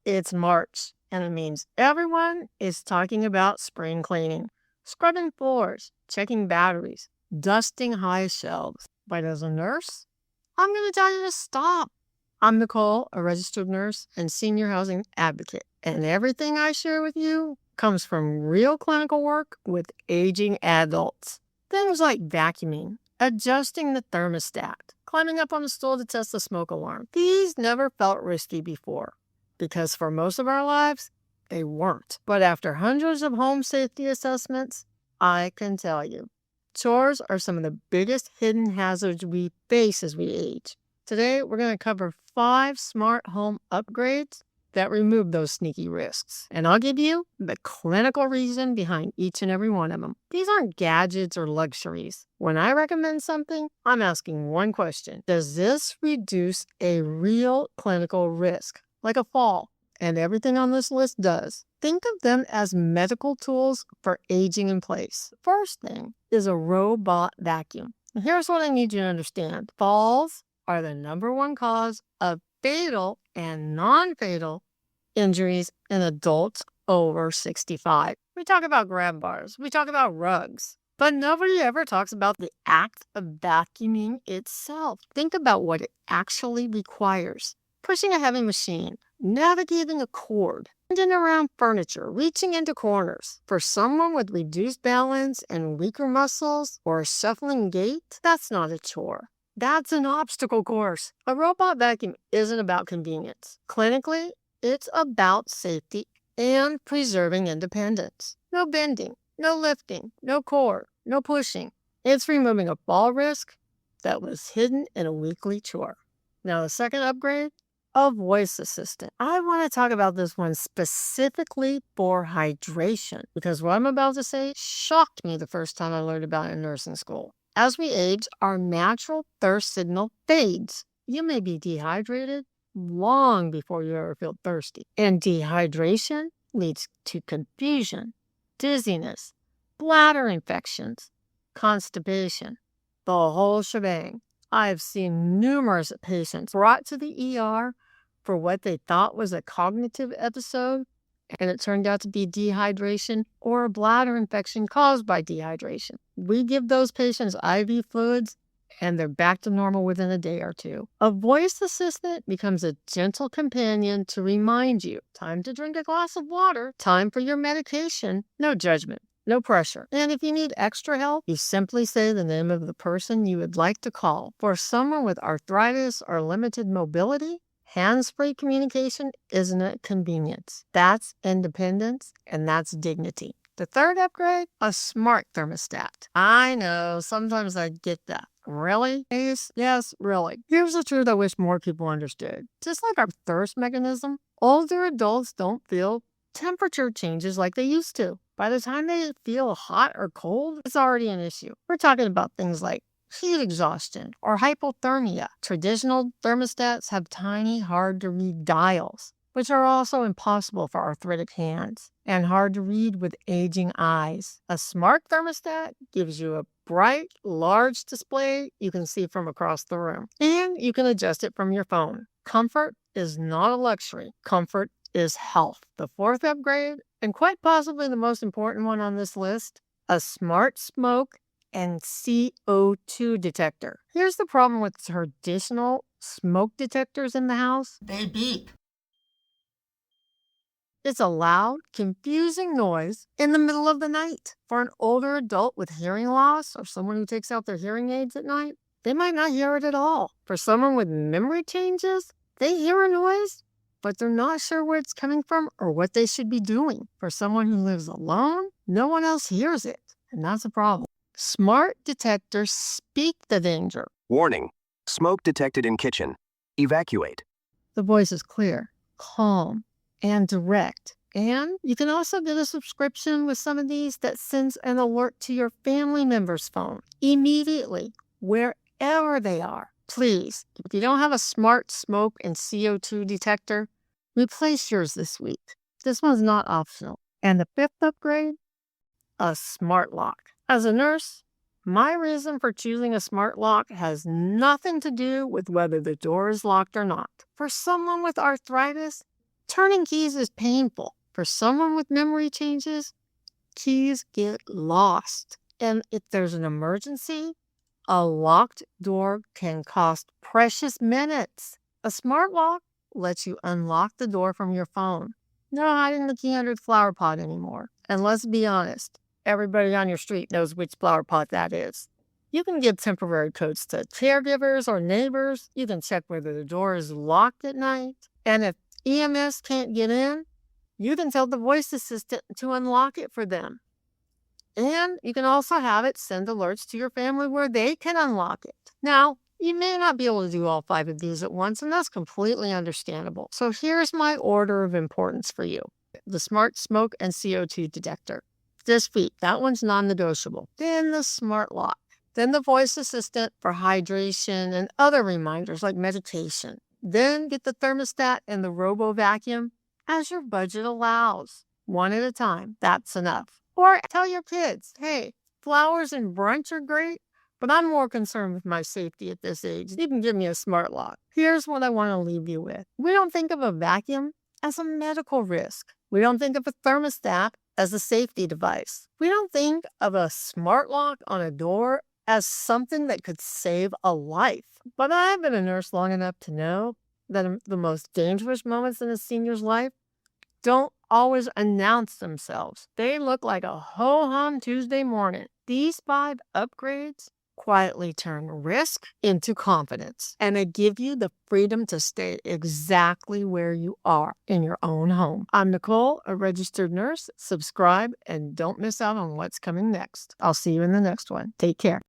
It's March, and it means everyone is talking about spring cleaning, scrubbing floors, checking batteries, dusting high shelves. But as a nurse, I'm going to tell you to stop. I'm Nicole, a registered nurse and senior housing advocate, and everything I share with you comes from real clinical work with aging adults. Things like vacuuming, adjusting the thermostat, climbing up on the stool to test the smoke alarm. These never felt risky before, because for most of our lives, they weren't. But after hundreds of home safety assessments, I can tell you, chores are some of the biggest hidden hazards we face as we age. Today, we're going to cover 5 smart home upgrades that remove those sneaky risks. And I'll give you the clinical reason behind each and every one of them. These aren't gadgets or luxuries. When I recommend something, I'm asking one question. Does this reduce a real clinical risk, like a fall? And everything on this list does. Think of them as medical tools for aging in place. First thing is a robot vacuum. And here's what I need you to understand. Falls are the #1 cause of fatal and non-fatal injuries in adults over 65. We talk about grab bars, we talk about rugs, but nobody ever talks about the act of vacuuming itself. Think about what it actually requires. Pushing a heavy machine, navigating a cord, bending around furniture, reaching into corners. For someone with reduced balance and weaker muscles or a shuffling gait, that's not a chore. That's an obstacle course. A robot vacuum isn't about convenience. Clinically, it's about safety and preserving independence. No bending, no lifting, no core, no pushing. It's removing a fall risk that was hidden in a weekly chore. Now, the second upgrade, a voice assistant. I want to talk about this one specifically for hydration, because what I'm about to say shocked me the first time I learned about it in nursing school. As we age, our natural thirst signal fades. You may be dehydrated long before you ever feel thirsty. And dehydration leads to confusion, dizziness, bladder infections, constipation, the whole shebang. I've seen numerous patients brought to the ER for what they thought was a cognitive episode, and it turned out to be dehydration or a bladder infection caused by dehydration. We give those patients IV fluids, and they're back to normal within a day or two. A voice assistant becomes a gentle companion to remind you, time to drink a glass of water, time for your medication. No judgment, no pressure. And if you need extra help, you simply say the name of the person you would like to call. For someone with arthritis or limited mobility, hands-free communication isn't a convenience. That's independence, and that's dignity. The third upgrade, a smart thermostat. I know, sometimes I get that. Really? Yes, really. Here's the truth I wish more people understood. Just like our thirst mechanism, older adults don't feel temperature changes like they used to. By the time they feel hot or cold, it's already an issue. We're talking about things like heat exhaustion or hypothermia. Traditional thermostats have tiny, hard-to-read dials, which are also impossible for arthritic hands and hard to read with aging eyes. A smart thermostat gives you a bright, large display you can see from across the room, and you can adjust it from your phone. Comfort is not a luxury. Comfort is health. The fourth upgrade, and quite possibly the most important one on this list, a smart smoke and CO2 detector. Here's the problem with traditional smoke detectors in the house. They beep. It's a loud, confusing noise in the middle of the night. For an older adult with hearing loss or someone who takes out their hearing aids at night, they might not hear it at all. For someone with memory changes, they hear a noise, but they're not sure where it's coming from or what they should be doing. For someone who lives alone, no one else hears it, and that's a problem. Smart detectors speak the danger. Warning, smoke detected in kitchen. Evacuate. The voice is clear, calm, and direct. And you can also get a subscription with some of these that sends an alert to your family member's phone immediately, wherever they are. Please, if you don't have a smart smoke and CO2 detector, replace yours this week. This one's not optional. And the fifth upgrade, a smart lock. As a nurse, my reason for choosing a smart lock has nothing to do with whether the door is locked or not. For someone with arthritis, Turning keys is painful. For someone with memory changes, keys get lost. And if there's an emergency, a locked door can cost precious minutes. A smart lock lets you unlock the door from your phone. No hiding the key under the flower pot anymore. And let's be honest, everybody on your street knows which flower pot that is. You can give temporary codes to caregivers or neighbors. You can check whether the door is locked at night. And if EMS can't get in, you can tell the voice assistant to unlock it for them. And you can also have it send alerts to your family where they can unlock it. Now, you may not be able to do all 5 of these at once, and that's completely understandable. So here's my order of importance for you. The smart smoke and CO2 detector. This week, that one's non-negotiable. Then the smart lock. Then the voice assistant for hydration and other reminders like meditation. Then get the thermostat and the robo vacuum as your budget allows. One at a time, that's enough. Or tell your kids, hey, flowers and brunch are great, but I'm more concerned with my safety at this age. You can give me a smart lock. Here's what I want to leave you with. We don't think of a vacuum as a medical risk. We don't think of a thermostat as a safety device. We don't think of a smart lock on a door as something that could save a life. But I've been a nurse long enough to know that the most dangerous moments in a senior's life don't always announce themselves. They look like a ho-hum Tuesday morning. These 5 upgrades quietly turn risk into confidence, and they give you the freedom to stay exactly where you are in your own home. I'm Nicole, a registered nurse. Subscribe and don't miss out on what's coming next. I'll see you in the next one. Take care.